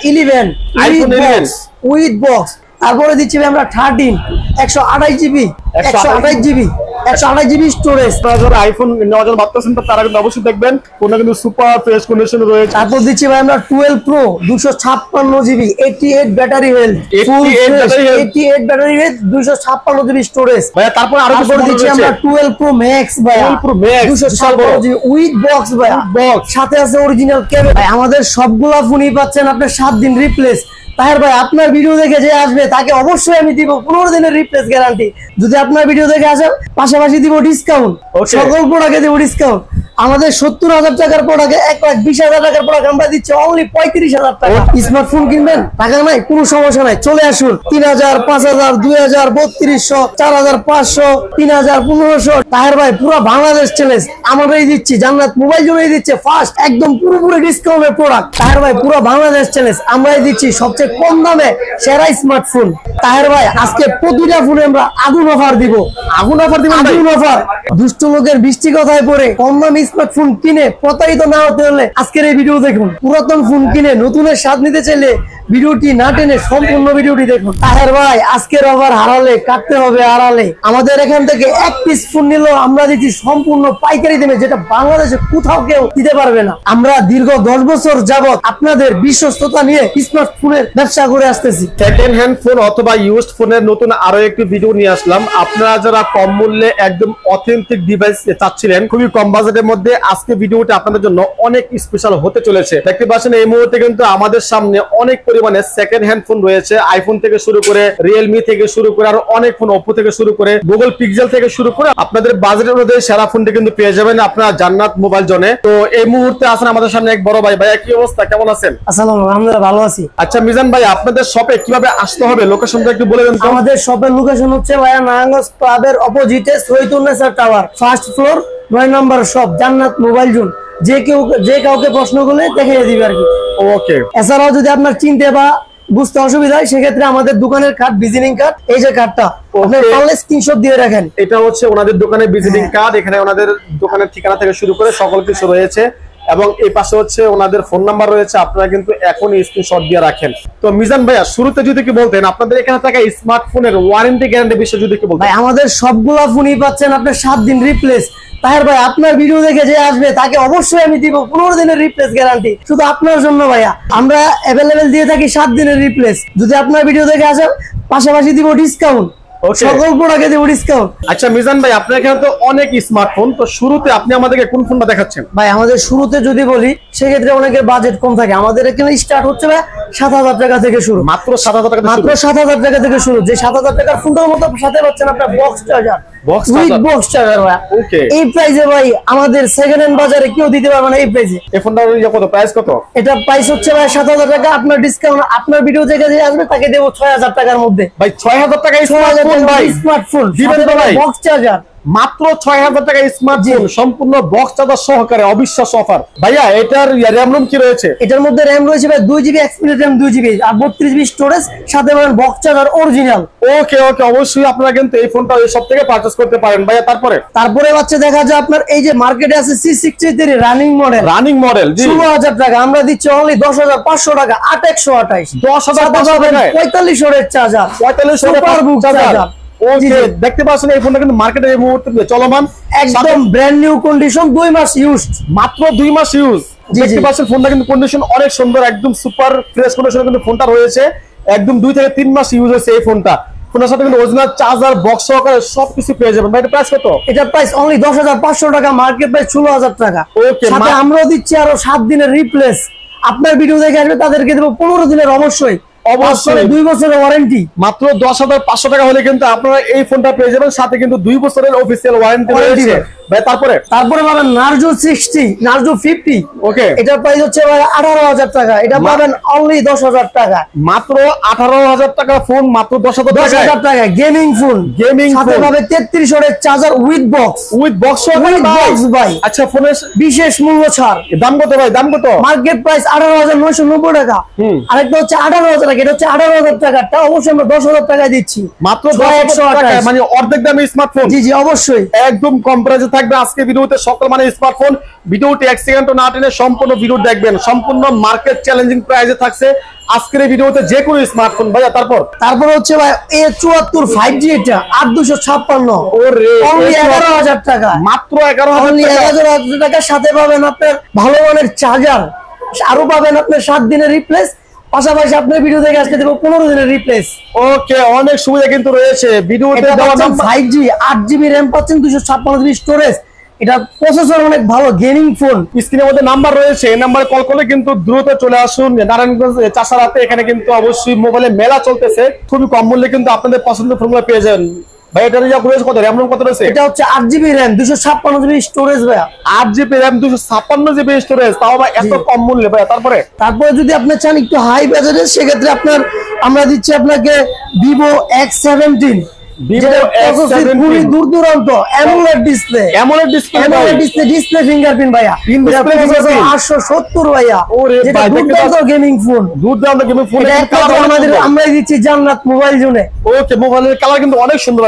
11 iPhone 11 with box. তারপরে দিচ্ছি ভাই আমরা 13 128 জিবি 128 জিবি 128 জিবি স্টোরেজ। যারা আইফোন নেওয়ার জন্য ভাবতেছেন তারা কিন্তু অবশ্যই দেখবেন ফোনটা কিন্তু সুপার ফ্রেশ কন্ডিশন রয়েছে। তারপর দিচ্ছি ভাই আমরা 12 pro 256 GB 88 battery health 88 battery health 256 GB storage ভাই। তারপর আরো কিছু দিচ্ছি আমরা 12 প্রো ম্যাক্স ভাই 12 pro max 256 GB with box ভাই বক্স সাথে আছে অরিজিনাল ক্যামেরা। ভাই আমাদের সবগুলা ফোনই পাচ্ছেন আপনি 7 দিন রিপ্লেস। তাহের ভাই আপনার ভিডিও দেখে যে আসবে তাকে অবশ্যই আমি দিব 15 দিনের রিপ্লেস গ্যারান্টি। যদি আপনার ভিডিও দেখে আসেন পাশাপাশি দিব ডিসকাউন্ট, সকল প্রোডাক্টে দিব ডিসকাউন্ট। আমাদের 70,000 টাকার প্রোডাক্টে 1,20,000 টাকার প্রোডাক্ট আমরা দিচ্ছি অনলি 35,000 টাকা। স্মার্টফোন কিনবেন টাকা নাই কোনো সমস্যা নাই, চলে আসুন 3,000 5,000 2,000 3200 4,500 3,000 1,500। তাহের ভাই পুরো বাংলাদেশ চ্যালেঞ্জ আমরাই দিচ্ছি, জান্নাত মোবাইল জোনেই দিচ্ছে ফার্স্ট একদম পুরোপুরি ডিসকাউন্টের প্রোডাক্ট। তাহের ভাই পুরো বাংলাদেশ চ্যালেঞ্জ আমরাই দিচ্ছি সবচেয়ে কম দামে সেরা স্মার্টফোন। তাহের ভাই আজকে প্রতিটা ফোনে আমরা আগুন অফার দিব, আগুন অফার দিব, আগুন অফার। দুষ্ট লোকের বৃষ্টি কথায় পড়ে কম দামি স্মার্টফোন কিনে প্রতারিত না হতে হলে আজকের এই ভিডিও দেখুন। পুরাতন ফোন কিনে নতুনের স্বাদ নিতে চাইলে ভিডিওটি না টেনে সম্পূর্ণ ভিডিওটি দেখুন। তাহের ভাই আজকের অফার হারালে কাটতে হবে আড়ালে। আমাদের এখান থেকে এক পিস ফোন নিলেও আমরা দিচ্ছি সম্পূর্ণ পাইকারি দামে, যেটা বাংলাদেশে কোথাও কেউ দিতে পারবে না। আমরা দীর্ঘ 10 বছর যাবত আপনাদের বিশ্বস্ততা নিয়ে স্মার্টফোনের ব্যবসা করে আসতেছি। সেকেন্ড হ্যান্ড ফোন অথবা ইউজড ফোনের নতুন আরো একটি ভিডিও নিয়ে আসলাম। আপনারা যারা কম মূল্যে একদম অথেন্টিক ডিভাইস চাচ্ছিলেন খুবই কম বাজেটের মধ্যে, আজকে ভিডিওটা আপনাদের জন্য অনেক স্পেশাল হতে চলেছে। দেখতে পাচ্ছেন এই মুহূর্তে কিন্তু আমাদের সামনে অনেক পরিমাণে সেকেন্ড হ্যান্ড ফোন রয়েছে। আইফোন থেকে শুরু করে রিয়েলমি থেকে শুরু করে আর অনেক ফোন, ওপ্পো থেকে শুরু করে গুগল পিক্সেল থেকে শুরু করে আপনাদের বাজেটের অনুযায়ী সেরা ফোনটি কিন্তু পেয়ে যাবেন আপনারা জান্নাত মোবাইল জোনে। তো এই মুহূর্তে আছেন আমাদের সামনে এক বড় ভাই। ভাইয়া কি অবস্থা, কেমন আছেন? আসসালামু আলাইকুম, আলহামদুলিল্লাহ ভালো আছি। আচ্ছা মিজান ভাই, আপনাদের শপে কিভাবে আসতে হবে লোকেশনটা একটু বলে দেন তো। আমাদের শপের লোকেশন হচ্ছে ভাইয়া নারায়ণগঞ্জ ক্লাবের অপোজিটে শহীদুন্নেসা টাওয়ার, ফার্স্ট ফ্লোর 9 নম্বর শপ, জান্নাত মোবাইল জোন। যে কাউকে প্রশ্ন করলে দেখিয়ে দিবে আর কি। ওকে। এছাড়াও যদি আপনার চিনতে বা বুঝতে অসুবিধা হয় সেক্ষেত্রে আমাদের দোকানের কার্ড, ভিজিটিং কার্ড, এই যে কার্ডটা আপনি পারলে স্ক্রিনশট দিয়ে রাখেন। এটা হচ্ছে ওনাদের দোকানের ভিজিটিং কার্ড। এখানে ওনাদের দোকানের ঠিকানা থেকে শুরু করে সকল কিছু রয়েছে এবং এই পাশে হচ্ছে ওনাদের ফোন নাম্বার রয়েছে। আপনারা কিন্তু এখনই স্ক্রিনশট দিয়ে রাখেন। তো মিজান ভাইয়া শুরুতে যদি কি বলতেন আপনাদের এখানে থাকা স্মার্টফোনের ওয়ারেন্টি গ্যারান্টি বিষয়ে যদি কি বলতেন। ভাই আমাদের সবগুলা ফোনই পাচ্ছেন আপনি 7 দিন রিপ্লেস। তাহের ভাই আপনার ভিডিও দেখে যে আসবে তাকে অবশ্যই আমি দিব 15 দিনের রিপ্লেস গ্যারান্টি শুধু আপনার জন্য। ভাইয়া আমরা অ্যাভেলেবেল দিয়ে থাকি 7 দিনের রিপ্লেস। যদি আপনার ভিডিও দেখে আসেন পাশাপাশি দিব ডিসকাউন্ট, সকল প্রোডাক্টে দিব ডিসকাউন্ট। আচ্ছা মিজান ভাই, আপনার এখানে তো অনেক স্মার্টফোন, তো শুরুতে আপনি আমাদেরকে কোন ফোনটা দেখাচ্ছেন? ভাই আমাদের শুরুতে যদি বলি সেক্ষেত্রে অনেকের বাজেট কম থাকে। আমাদের এখানে স্টার্ট হচ্ছে ভাই 7,000 টাকা থেকে শুরু, মাত্র 7,000 টাকা, মাত্র 7,000 টাকা থেকে শুরু। যে 7,000 টাকার ফোনটার মতো সাথে পাচ্ছেন আপনার বক্স চার্জার, বক্স চার্জার ভাই। ওকে। এই প্রাইসে ভাই আমাদের সেকেন্ড হ্যান্ড বাজারে কেউ দিতে পারবে না এই প্রাইসে। এই ফোনটার কত প্রাইস, কত? এটা প্রাইস হচ্ছে ভাই 7,000 টাকা। আপনার ডিসকাউন্ট আপনার ভিডিও দেখে যে আসবে তাকে দেব 6,000 টাকার মধ্যে। ভাই 6,000 টাকা স্মার্টফোন ভাই, স্মার্টফোন দিবেন তো ভাই? বক্স চার্জার মাত্র 6,000 টাকা স্মার্টফোন সম্পূর্ণ বক্স চার্জার সহকারে, অবিশ্বাস্য অফার। ভাইয়া এটার র‍্যাম রোম কি রয়েছে? এটার মধ্যে র‍্যাম রয়েছে ভাই 2 জিবি, এক্সপিরিয়েন্স র‍্যাম 2 জিবি আর 32 জিবি স্টোরেজ, সাথে পাবেন বক্স চার্জার অরিজিনাল। ওকে ওকে, অবশ্যই আপনারা কিন্তু এই ফোনটা এই সব থেকে পারচেজ করতে পারেন। ভাইয়া তারপরে হচ্ছে দেখা যায় আপনার এই যে মার্কেটে আছে C63 রানিং মডেল জি 16,000 টাকা, আমরা দিচ্ছি অনলি 10,500 টাকা, 8128 10,500 টাকায় 45 ওয়াটের চার্জার, 45 সুপার বুক চার্জার। ওকে, দেখতে পাচ্ছেন এই ফোনটা কিন্তু মার্কেটে এই মুহূর্তে চলমান, একদম ব্র্যান্ড নিউ কন্ডিশন, 2 মাস ইউজড, মাত্র 2 মাস ইউজ। দেখতে পাচ্ছেন ফোনটা কিন্তু কন্ডিশন অনেক সুন্দর, একদম সুপার ফ্রেশ কন্ডিশনে কিন্তু ফোনটা রয়েছে। একদম 2 থেকে 3 মাস ইউজ হয়েছে এই ফোনটা। ফোনের সাথে কিন্তু অরিজিনাল চার্জার, বক্স সহকারে সবকিছু পেয়ে যাবেন। ভাই এটা প্রাইস কত? এটা প্রাইস অনলি 10,500 টাকা, মার্কেট প্রাইস 16,000 টাকা। ওকে, সাথে আমরাও দিচ্ছি আরো 7 দিনের রিপ্লেস। আপনার ভিডিও দেখে আসবে তাদেরকে দেব 15 দিনের অবশ্যই 2 বছরের ওয়ারেন্টি। মাত্র 10,500 টাকা হলে কিন্তু আপনারা এই ফোনটা পেয়ে যাবেন, সাথে কিন্তু 2 বছরের অফিসিয়াল ওয়ারেন্টি রয়েছে। ভাই তারপরে পাবেন নার্জো 60, নার্জো 50। ওকে, এটার প্রাইস হচ্ছে ভাই 18,000 টাকা, এটা পাবেন অনলি 10,000 টাকা। মাত্র 18,000 টাকা ফোন, মাত্র 10,000 টাকা। গেমিং ফোন, সাথে পাবে 33 ওয়াটের চার্জার উইথ বক্স ভাই। আচ্ছা, ফোনের বিশেষ মূল্য ছাড়। দাম কত ভাই, দাম কত? মার্কেট প্রাইস 18,990 টাকা। আরেকটা হচ্ছে 18,000 টাকা, এটা হচ্ছে 18,000 টাকাটা অবশ্যই আমরা 10,000 টাকায় দিচ্ছি, মাত্র 10,000 টাকা, মানে অর্ধেক দামে স্মার্টফোন। জি জি অবশ্যই, একদম কম প্রাইসে থাকবে আজকে ভিডিওতে সকল মানে স্মার্টফোন। ভিডিওটি এক সেকেন্ড না টেনে সম্পূর্ণ ভিডিও দেখবেন। সম্পূর্ণ মার্কেট চ্যালেঞ্জিং প্রাইসে থাকছে আজকের এই ভিডিওতে যে কোনো স্মার্টফোন। ভাইয়া তারপর হচ্ছে ভাই A74 5G, এটা 8256, ওরে অনলি 11000 টাকা, মাত্র 11000 টাকার সাথে পাবেন আপনার ভালো মানের চার্জার, আরো পাবেন আপনার 7 দিনের রিপ্লেস, পাশাপাশি আপনার ভিডিও থেকে আসতে দেবো 15 দিনের রিপ্লেস। ওকে, অনেক সুবিধা কিন্তু রয়েছে ভিডিওতে দেওয়া। 5G 8GB RAM পাচ্ছেন, 256GB স্টোরেজ, এটা প্রসেসর অনেক ভালো, গেমিং ফোন। স্ক্রিনের মধ্যে নাম্বার রয়েছে, এই নাম্বারে কল করলে কিন্তু দ্রুত চলে আসুন নারায়ণগঞ্জ চাষারাতে। এখানে কিন্তু অবশ্যই মোবাইলে মেলা চলতেছে, খুবই কম মূল্যে কিন্তু আপনাদের পছন্দের ফোনগুলো পেয়ে যাবেন। ভাই এটা কত RAM কত রয়েছে? এটা হচ্ছে 8GB RAM 256GB স্টোরেজ ভাইয়া, 8GB RAM 256GB স্টোরেজ, তাও ভাই এত কম মূল্যে ভাইয়া। তারপরে যদি আপনি চান একটু হাই বাজেটে, সেক্ষেত্রে আমরা দিচ্ছি আপনাকে Vivo X17, দূর দূরান্ত AMOLED ডিসপ্লে, ডিসপ্লে ফিঙ্গারপ্রিন্ট ভাইয়া, 870 ভাইয়া, দুর্দান্ত গেমিং ফোন, আমরা দিচ্ছি জান্নাত মোবাইল জোনে। ওকে, মোবাইলের কালার কিন্তু অনেক সুন্দর,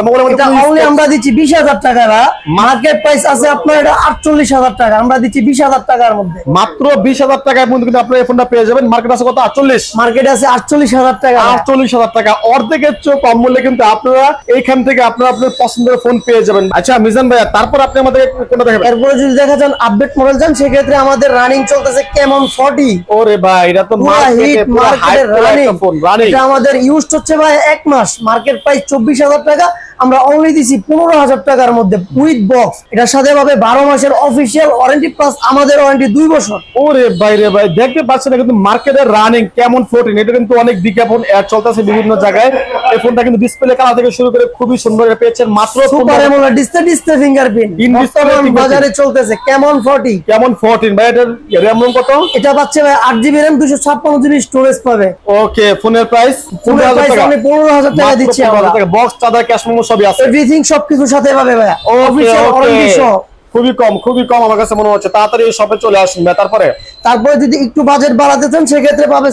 আমরা দিচ্ছি 20000 টাকা, মার্কেট প্রাইস আছে আপনার এটা 48000 টাকা, আমরা দিচ্ছি 20000 টাকার মধ্যে, মাত্র 20000 টাকায় মধ্যে কিন্তু আপনারা এই ফোনটা পেয়ে যাবেন। মার্কেট আছে কত? 48, মার্কেট আছে 48000 টাকা, 48000 টাকা, অর্ধেকের চেয়ে কম মূল্যে কিন্তু আপনারা এইখান থেকে আপনারা আপনার পছন্দের ফোন পেয়ে যাবেন। আচ্ছা মিজান ভাইয়া, তারপর আপনি আমাদের কোনটা দেখাবেন? এরপরে যদি দেখা যান আপডেট মডেল যান, সেক্ষেত্রে আমাদের রানিং চলতেছে Camon 40। ওরে ভাই, এটা তো মার্কেটের রানিং ফোন, এটা আমাদের ইউজড হচ্ছে ভাই 1 মাস, মার্কেট প্রাইস 24000 টাকা, আমরা অনলি দিছি 15000 টাকার মধ্যে উইথ বক্স। এটার সাথে পাবে 12 মাসের অফিশিয়াল ওয়ারেন্টি, প্লাস আমাদের ওয়ারেন্টি 2 বছর। ওরে ভাই রে ভাই, দেখতে পাচ্ছেন কিন্তু মার্কেটের রানিং Camon 14, এটা কিন্তু অনেক বিজ্ঞাপন অ্যাড চলতেছে বিভিন্ন জায়গায়। এই ফোনটা কিন্তু ডিসপ্লে কালার থেকে শুরু করে খুবই সুন্দর পেয়েছেন, মাত্র সুপার AMOLED ডিসপ্লে ফিঙ্গারপ্রিন্ট বাজারে চলতেছে Camon 14। ভাই এটার RAM কত? এটা পাচ্ছে ভাই 8GB RAM 256GB স্টোরেজ পাবে। ওকে, ফোনের প্রাইস 15000 টাকা, আমি 15000 টাকা দিচ্ছি আমরা। বক্স, চার্জার, ক্যাশ মেমো সবই আছে, এভরিথিং সবকিছু সাথে পাবে ভাই, অফিশিয়াল ওয়ারেন্টি সহ। খুবই কম আমার কাছে মনে হচ্ছে, তাড়াতাড়ি শপে চলে আসুন। তারপরে যদি একটু বাজেট বাড়াতে চান, সেক্ষেত্রে পাবে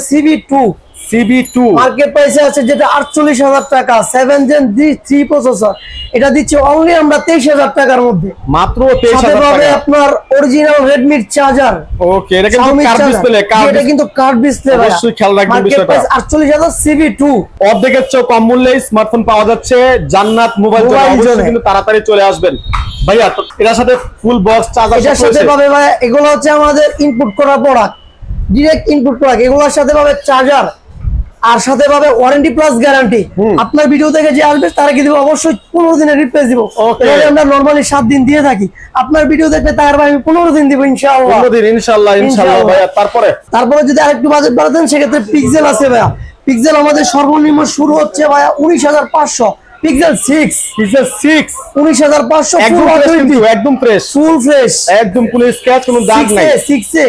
CB2, মার্কেট প্রাইসে আছে যেটা 48000 টাকা, 7 Gen 3 প্রসেসর, এটা দিচ্ছি অনলি আমরা 23000 টাকার মধ্যে, মাত্র 23000 টাকা। আপনার অরিজিনাল Redmi চার্জার। ওকে, এটা কিন্তু কার্ভ ডিসপ্লে, এটা কিন্তু কার্ভ ডিসপ্লে, অবশ্যই খেয়াল রাখবেন বিষয়টা। 48000 CB2, অর্ধেকের চেয়ে কম মূল্যে স্মার্টফোন পাওয়া যাচ্ছে জান্নাত মোবাইল জোনে, অবশ্যই কিন্তু তাড়াতাড়ি চলে আসবেন ভাইয়া। তো এর সাথে ফুল বক্স চার্জার এটার সাথে পাবে ভাই, এগুলো হচ্ছে আমাদের ইনপুট করা প্রোডাক্ট, ডাইরেক্ট ইনপুট প্রোডাক্ট, এগুলোর সাথে পাবে চার্জার, আর সাথে পাবে ওয়ারেন্টি প্লাস গ্যারান্টি। আপনার ভিডিও থেকে যে আসবে তারা কি দিব, অবশ্যই 15 দিনের রিপ্লেস দিব। আমরা নরমালি 7 দিন দিয়ে থাকি, আপনার ভিডিও দেখলে তার ভাই আমি 15 দিন দিব ইনশাআল্লাহ। 15 দিন ইনশাআল্লাহ ভাইয়া। তারপরে যদি আরেকটু বাজেট বাড়াতেন, সেক্ষেত্রে পিক্সেল আছে ভাইয়া। পিক্সেল আমাদের সর্বনিম্ন শুরু হচ্ছে ভাইয়া 19500, পিক্সেল 6 19500, একদম ফ্রেশ, ফুল ফ্রেশ, একদম কোনো স্ক্র্যাচ, কোনো দাগ নাই। 6A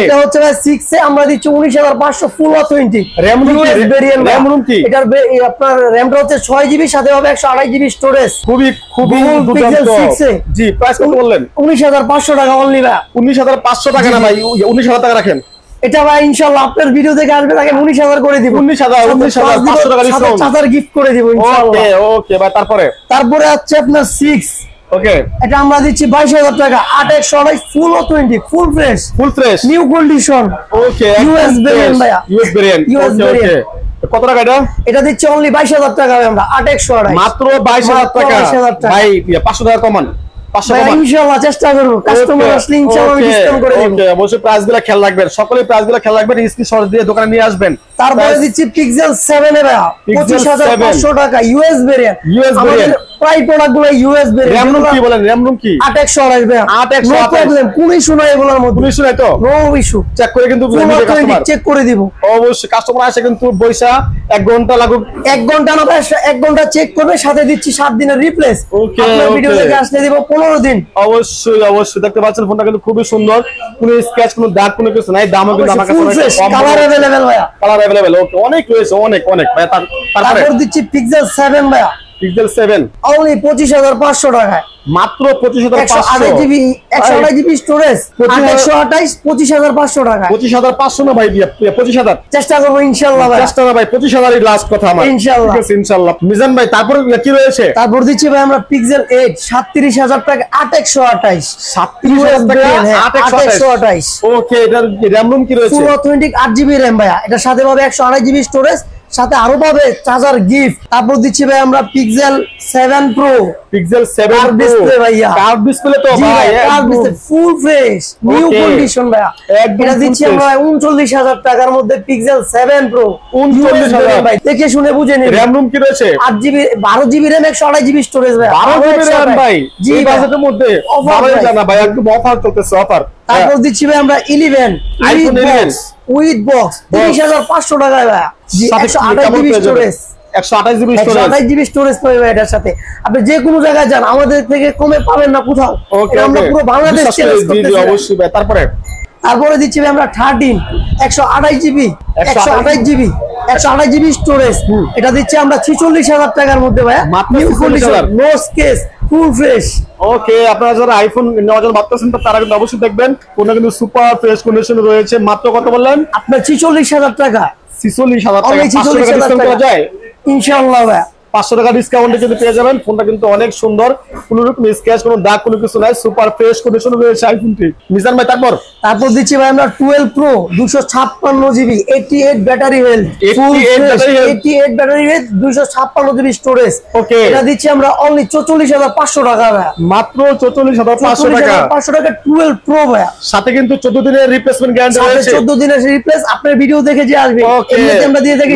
এটা হচ্ছে ভাই 6A, আমরা দিচ্ছি 19500, ফুল অথেন্টিক। RAM কি? এটার আপনার র‍্যামটা হচ্ছে 6GB, সাথে হবে 128GB স্টোরেজ। খুবই পিক্সেল 6A। জি, প্রাইস কত বললেন? 19500 টাকা অনলি ভাই। 19500 টাকা না ভাই, 19000 টাকা রাখেন। এটা ভাই ইনশাআল্লাহ আপনার ভিডিও থেকে আসবে, তাকে 19000 করে দিব, 19500 টাকা ডিসকাউন্ট, চার্জার গিফট করে দিব ইনশাআল্লাহ। ওকে ভাই। তারপরে আছে আপনার 6, ওকে, এটা আমরা দিচ্ছি 22000 টাকা, 8/128, full authentic, full fresh, new condition. Okay, US variant ভাইয়া, ইউএস ভেরিয়েন্ট। কত টাকা এটা? এটা দিচ্ছি অনলি 22000 টাকা, আমরা 8/128, মাত্র 22000 টাকা ভাই। 500 টাকা কমান, 500 কমান ইনশাআল্লাহ চেষ্টা করব, কাস্টমার আসলে ইনশাআল্লাহ আমি ডিসকাউন্ট করে দেব। ওকে, অবশ্যই প্রাইসগুলো খেয়াল রাখবেন, সকলেই প্রাইসগুলো খেয়াল রাখবেন, স্ক্রিনশট দিয়ে দোকানে নিয়ে আসবেন। তারপরে দিচ্ছি পিক্সেল 7 এ ভাইয়া 25500 টাকা, ইউএস ভেরিয়েন্ট। প্রায় প্রোডাক্টগুলো ইউএস ভেরিয়েন্ট। RAM কি বলেন? RAM কি? 8/128 ভাইয়া, 8/128, নো প্রবলেম, কোনো ইস্যু নাই এগুলোর মধ্যে, কোনো ইস্যু নাই তো? নো ইস্যু, চেক করে কিন্তু কাস্টমার চেক করে দিব। অবশ্যই কাস্টমার আসে কিন্তু বৈশা 1 ঘন্টা লাগুক, 1 ঘন্টা না ভাই, 1 ঘন্টা চেক করবে, সাথে দিচ্ছি 7 দিনের রিপ্লেস। আপনার ভিডিও থেকে আসলে দিব 15 দিন। অবশ্যই দেখতে পাচ্ছেন ফোনটা কিন্তু খুবই সুন্দর, কোনো স্ক্র্যাচ, কোনো দাগ, কোনো কিছু নাই। দামও কিন্তু আমার কাছে কম, কালার अवेलेबल ভাইয়া, কালার अवेलेबल। ওকে, অনেক রয়েছে, অনেক ভাই। তারপর দিচ্ছি পিক্সেল 7 ভাইয়া, পিক্সেল 7 অনলি 25500 টাকায়। মাত্র 25,500 128 জিবি 128 জিবি স্টোরেজ 128 25,500 টাকা 25,500 না ভাই 25,000 চেষ্টা করবো ইনশাআল্লাহ ভাই চেষ্টা না ভাই 25,000 এর লাস্ট কথা আমার ইনশাআল্লাহ ঠিক আছে ইনশাআল্লাহ মিজান ভাই তারপর কি রয়েছে তারপর দিচ্ছি ভাই আমরা পিক্সেল 8 37,000 টাকা 8128 37,000 টাকা 8128 ওকে এটার র‍্যাম রুম কি রয়েছে ফুল অথেন্টিক 8 জিবি র‍্যাম ভাইয়া এটার সাথে পাবে 128 জিবি স্টোরেজ সাথে আরো পাবে চার্জার গিফট তারপর দিচ্ছি ভাই আমরা pixel 7 pro pixel 7 curve display ভাইয়া কার্ভ ডিসপ্লে তো জি ভাই curve display full fresh new condition ভাইয়া এটা দিচ্ছি আমরা 39,000 টাকার মধ্যে পিক্সেল 7 প্রো 39,000 ভাই দেখে শুনে বুঝে নিন র‍্যাম রুম কি রয়েছে 8 GB 12 GB RAM 128 GB storage ভাই 12 জিবি র‍্যাম ভাই জি এই বাজেটের মধ্যে ভালোই জানা ভাই একদম অফার চলতেছে অফার তারপর দিচ্ছি ভাই আমরা 11 iPhone 11 উইথ বক্স 30,500 টাকায় ভাই 128 GB storage 128 GB storage 128 GB storage পাবে এটার সাথে আপনি যে কোনো জায়গায় যান আমাদের থেকে কমে পাবেন না কোথাও আমরা পুরো বাংলাদেশ চ্যালেঞ্জ করতেছি অবশ্যই ভাই তারপরে দিচ্ছি ভাই আমরা 13 128 জিবি 128 জিবি 128 জিবি স্টোরেজ এটা দিচ্ছি আমরা 46,000 টাকার মধ্যে ভাই new condition no scratch full fresh okay আপনারা যারা আইফোন নেওয়ার জন্য ভাবতেছেন তারা কিন্তু অবশ্যই দেখবেন কোন কিন্তু সুপার ফ্রেশ কন্ডিশন রয়েছে মাত্র কত বললেন আপনার 46,000 টাকা 46,000 টাকা 500 টাকা ডিসকাউন্ট করা যায় ইনশাআল্লাহ ভাই 500 টাকা ডিসকাউন্টে কিন্তু পেয়ে যাবেন ফোনটা কিন্তু অনেক সুন্দর কোনো রকম স্ক্র্যাচ কোনো দাগ কোনো কিছু নাই সুপার ফ্রেশ কন্ডিশন রয়েছে আইফোনটি মিজান ভাই তারপর দিচ্ছি ভাই আমরা 12 pro 256 GB 88 battery health 88 battery health 256 GB storage ওকে এটা দিচ্ছি আমরা অনলি 44,500 টাকা ভাই মাত্র 44,500 টাকা 500 টাকা 12 প্রো ভাই সাথে কিন্তু 14 দিনের রিপ্লেসমেন্ট গ্যারান্টি রয়েছে 14 দিনের রিপ্লেস আপনার ভিডিও দেখে যে আসবে এমনিতে আমরা দিয়ে থাকি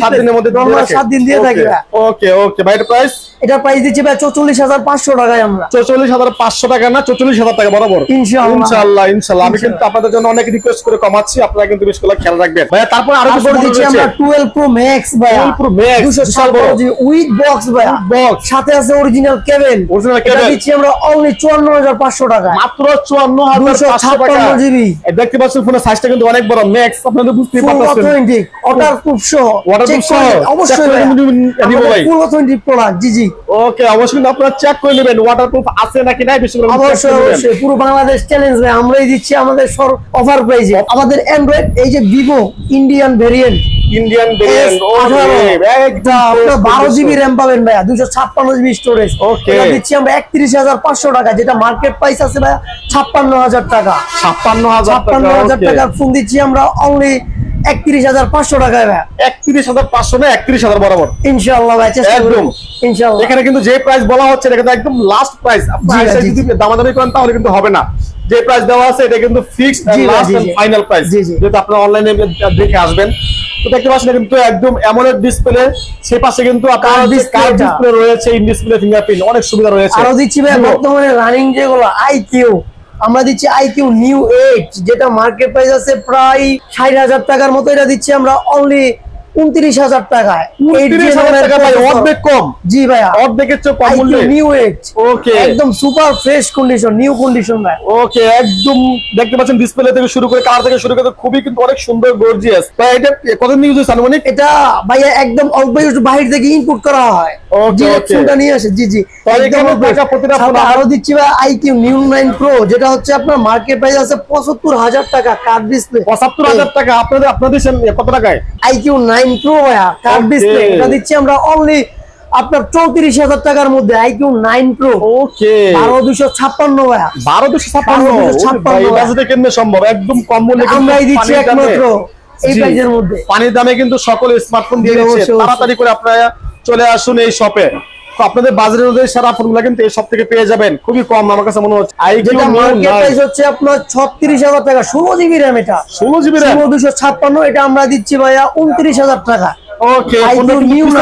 7 দিনের মধ্যে 7 দিন দিয়ে থাকি ওকে ওকে ভাই এটা প্রাইস দিচ্ছি ভাই 44,500 টাকায় আমরা 44,500 টাকা না 44,000 টাকা বরাবর ইনশাআল্লাহ আমি কিন্তু আপনাদের জন্য অনেক রিকোয়েস্ট করে কমাচ্ছি আপনারা কিন্তু বেশ করে খেয়াল রাখবেন ভাই তারপর আরো কিছু দিচ্ছি আমরা 12 প্রো ম্যাক্স ভাই 12 pro max 256 GB with box ভাই বক্স সাথে আছে অরিজিনাল কেবল এটা দিচ্ছি আমরা অনলি 54,500 টাকা মাত্র 54,500 টাকা জিবি দেখতে পাচ্ছেন ফোনের সাইজটা কিন্তু অনেক বড় ম্যাক্স আপনারা বুঝতেই পারছেন অথেন্টিক ওয়াটারপ্রুফ সহ অবশ্যই ভাই ফুল অথেন্টিক প্রোডাক্ট জি ওকে অবশ্যই আপনারা চেক করে নেবেন ওয়াটারপ্রুফ আছে নাকি নাই বেশি করে অবশ্যই পুরো বাংলাদেশ চ্যালেঞ্জ ভাই আমরাই দিচ্ছি আমাদের অফার প্রাইসে আমাদের অ্যান্ড্রয়েড এই যে ভিভো ইন্ডিয়ান ভেরিয়েন্ট আপনার 12 জিবি র‍্যাম পাবেন ভাইয়া 256 জিবি স্টোরেজ এটা দিচ্ছি আমরা 31,500 টাকা যেটা মার্কেট প্রাইস আছে ভাইয়া 56,000 টাকা 56,000 টাকার ফোন দিচ্ছি আমরা অনলি 31,500 টাকায় ভাই 31,500 না 31,000 বরাবর ইনশাআল্লাহ ভাই চেষ্টা করব ইনশাআল্লাহ এখানে কিন্তু যে প্রাইস বলা হচ্ছে এটা কিন্তু একদম লাস্ট প্রাইস আপনারা যদি দামাদামি করেন তাহলে কিন্তু হবে না যে প্রাইস দেওয়া আছে এটা কিন্তু fixed and last and final price যেটা আপনারা অনলাইনে দেখে আসবেন তো দেখতে পাচ্ছেন কিন্তু একদম অ্যামোলেড ডিসপ্লে সেই পাশে কিন্তু আপনার কার্ভ ডিসপ্লে রয়েছে ইন ডিসপ্লে ফিঙ্গারপ্রিন্ট অনেক সুবিধা রয়েছে আরো দিচ্ছি ভাই বর্তমানে রানিং যেগুলো আইকিউ আমরা দিচ্ছি আইকিউ নিউ 8 যেটা মার্কেট প্রাইস আছে প্রায় 60,000 টাকার মতো এটা দিচ্ছি আমরা অনলি 29,000 টাকায় 29,000 টাকা ভাই অর্ধেক কম জি ভাইয়া অর্ধেকের চেয়ে কম মূল্যে নিউ 8 ওকে একদম super fresh condition new condition ভাই ওকে একদম দেখতে পাচ্ছেন ডিসপ্লে থেকে শুরু করে কালার থেকে শুরু করে খুবই কিন্তু অনেক সুন্দর গর্জিয়াস ভাই এটা কতদিন ইউজ হচ্ছে আনুমানিক এটা ভাইয়া একদম অল্প ইউজ বাইরে থেকে ইনপুট করা হয় ওকে ফোনটা নিয়ে আসে জি একদম টাকা প্রতিটা ফোন আরো দিচ্ছি ভাই আইকিউ নিউ 9 প্রো যেটা হচ্ছে আপনার মার্কেট প্রাইস আছে 75,000 টাকা কার্ভ ডিসপ্লে 75,000 টাকা আপনাদের কত টাকায় আইকিউ 9 প্রো ভাইয়া কার্ভ ডিসপ্লে এটা দিচ্ছি আমরা অনলি আপনার 34,000 টাকার মধ্যে আইকিউ 9 প্রো ওকে 12,256 ভাইয়া 12,256 এই বাজেটে কেমনে সম্ভব একদম কম মূল্যে আমরাই দিচ্ছি একমাত্র এই প্রাইসের মধ্যে পানির দামে কিন্তু সকল স্মার্টফোন দিয়ে দিচ্ছে তাড়াতাড়ি করে আপনারা চলে আসুন এই শপে তো আপনাদের বাজারের মধ্যে সারা ফোনগুলো কিন্তু এই সব থেকে পেয়ে যাবেন খুবই কম আমার কাছে মনে হচ্ছে যেটা মার্কেট প্রাইস হচ্ছে আপনার 36,000 টাকা 16 জিবি র‍্যাম এটা 16 জিবি র‍্যাম 256 এটা আমরা দিচ্ছি ভাইয়া 29,000 টাকা ওকে ফোনটা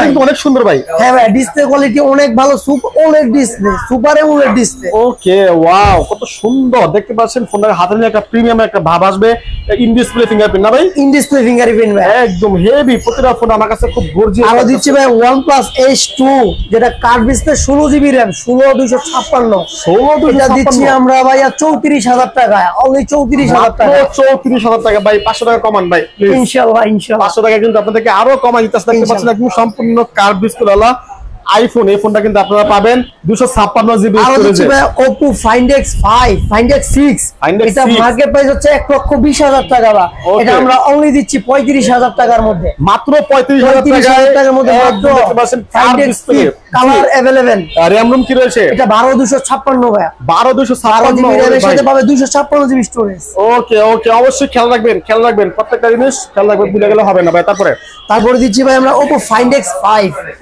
কিন্তু অনেক সুন্দর ভাই হ্যাঁ ভাই ডিসপ্লে কোয়ালিটি অনেক ভালো OLED display super AMOLED display okay wow কত সুন্দর দেখতে পাচ্ছেন ফোনের হাতে নিয়ে একটা প্রিমিয়াম একটা ভাব আসবে ইন ডিসপ্লে ফিঙ্গারপ্রিন্ট না ভাই ইন ডিসপ্লে ফিঙ্গারপ্রিন্ট ভাই একদম হেভি প্রতিটা ফোন আমার কাছে খুব গর্জিয়াস আরো দিচ্ছি ভাই OnePlus H2 যেটা কার্ভ ডিসপ্লে 16 জিবি র‍্যাম 16,256 এটা দিচ্ছি আমরা ভাইয়া 34,000 টাকা অনলি 34,000 টাকা 34,000 টাকা ভাই 500 টাকা কমান ভাই ইনশাআল্লাহ 500 টাকা কিন্তু আপনাদেরকে আরো কমাই দিতেছে দেখতে পাচ্ছেন একদম সম্পূর্ণ কার্ভ ডিসপ্লে वाला আইফোন, এই ফোনটা কিন্তু আপনারা পাবেন 256 জিবি আর হচ্ছে স্টোরেজে। ভাই Oppo Find X5, Find X6, Find X6 এটা মার্কেট প্রাইস হচ্ছে 1,20,000 টাকা বা Okay. এটা আমরা অনলি দিচ্ছি 35,000 টাকার মধ্যে। মাত্র 35,000 টাকার মধ্যে মাত্র Find X6 colour available. RAM room কি রয়েছে? এটা 12256 ভাই, 12256 12 জিবি এর সাথে পাবে 256 জিবি স্টোরেজ। ওকে ওকে, অবশ্যই খেয়াল রাখবেন প্রত্যেকটা জিনিস খেয়াল রাখবেন, ভুলে গেলে হবে না ভাই। তারপরে দিচ্ছি ভাই আমরা Oppo Find X5,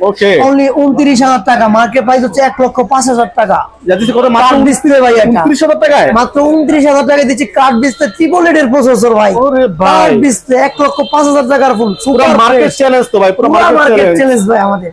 okay only 29,000 টাকা, মার্কেট প্রাইস হচ্ছে 1,05,000 টাকা। যাচ্ছে কত? মাত্র কার্ড ডিসপ্লে ভাই, এটা 29,000 টাকায় মাত্র 29,000 টাকা দিচ্ছি। কার্ড ডিসপ্লে ট্রিপল এর প্রসেসর ভাই, ওরে ভাই কার্ড ডিসপ্লে 1,05,000 টাকার ফোন। পুরো মার্কেট চ্যালেঞ্জ তো ভাই, পুরো মার্কেট মার্কেট চ্যালেঞ্জ ভাই আমাদের।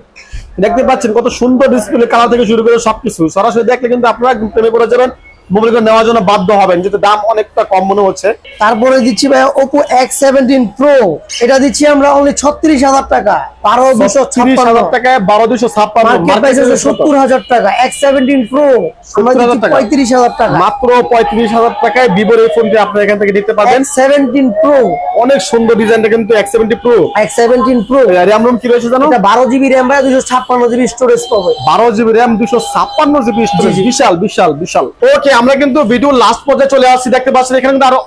দেখতে পাচ্ছেন কত সুন্দর ডিসপ্লে, কালার থেকে শুরু করে সবকিছু সরাসরি দেখলে কিন্তু আপনারা প্রেমে পড়ে যাবেন, মোবাইল নেওয়ার জন্য বাধ্য হবেন, যেহেতু দাম অনেকটা কম মনে হচ্ছে। তারপরে দিচ্ছি ভাই Oppo X17 Pro, এটা দিচ্ছি আমরা অনলি 36,000 টাকা, 12,256 টাকায় 12,256 মার্কেট প্রাইস আছে 70,000 টাকা। X17 Pro আমরা দিচ্ছি 35,000 টাকা, মাত্র 35,000 টাকায় ভিভোর এই ফোনটি আপনারা এখান থেকে নিতে পারবেন। X17 Pro অনেক সুন্দর ডিজাইনটা কিন্তু X17 Pro। X17 Pro RAM room কি রয়েছে জানো? এটা 12 জিবি RAM ভাই, 256 জিবি স্টোরেজ পাবে। 12 জিবি RAM, 256 জিবি স্টোরেজ, বিশাল বিশাল বিশাল। ওকে, আমরা কিন্তু ভিডিও লাস্ট পর্যায়ে চলে আসছি। দেখতে পাচ্ছেন এখানে কিন্তু আরো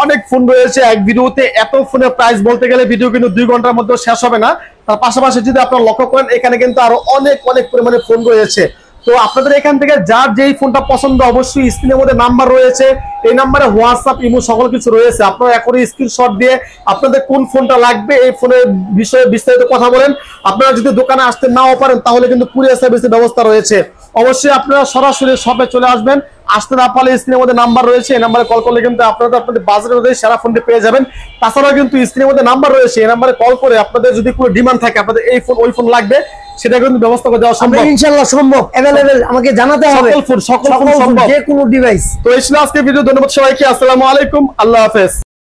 অনেক ফোন রয়েছে। এক ভিডিওতে এত ফোনের প্রাইস বলতে গেলে ভিডিও কিন্তু 2 ঘন্টার মধ্যে শেষ হবে না। তার পাশাপাশি যদি আপনারা লক্ষ্য করেন এখানে কিন্তু আরো অনেক পরিমাণে ফোন রয়েছে। তো আপনাদের এখান থেকে যার যেই ফোনটা পছন্দ অবশ্যই স্ক্রিনের মধ্যে নাম্বার রয়েছে, এই নাম্বারে হোয়াটসঅ্যাপ ইমো সকল কিছু রয়েছে। আপনারা এখনই স্ক্রিনশট দিয়ে আপনাদের কোন ফোনটা লাগবে এই ফোনের বিষয়ে বিস্তারিত কথা বলেন। আপনারা যদি দোকানে আসতে নাও পারেন তাহলে কিন্তু কুরিয়ার সার্ভিসের ব্যবস্থা রয়েছে। অবশ্যই আপনারা সরাসরি শপে চলে আসবেন। আসতে না পারলে স্ক্রিনের মধ্যে নাম্বার রয়েছে, এই নাম্বারে কল করলে কিন্তু আপনারা আপনাদের বাজারের মধ্যে সেরা ফোনটি পেয়ে যাবেন। তাছাড়াও কিন্তু স্ক্রিনের মধ্যে নাম্বার রয়েছে, এই নাম্বারে কল করে আপনাদের যদি কোনো ডিমান্ড থাকে আপনাদের এই ফোন ওই ফোন লাগবে, সেটা কিন্তু ব্যবস্থা করে দেওয়া সম্ভব। ইনশাআল্লাহ সম্ভব, अवेलेबल আমাকে জানাতে হবে। সকল ফোন সম্ভব, যে কোনো ডিভাইস। তো এই ছিল আজকের ভিডিও। ধন্যবাদ সবাইকে, আসসালামু আলাইকুম, আল্লাহ হাফেজ।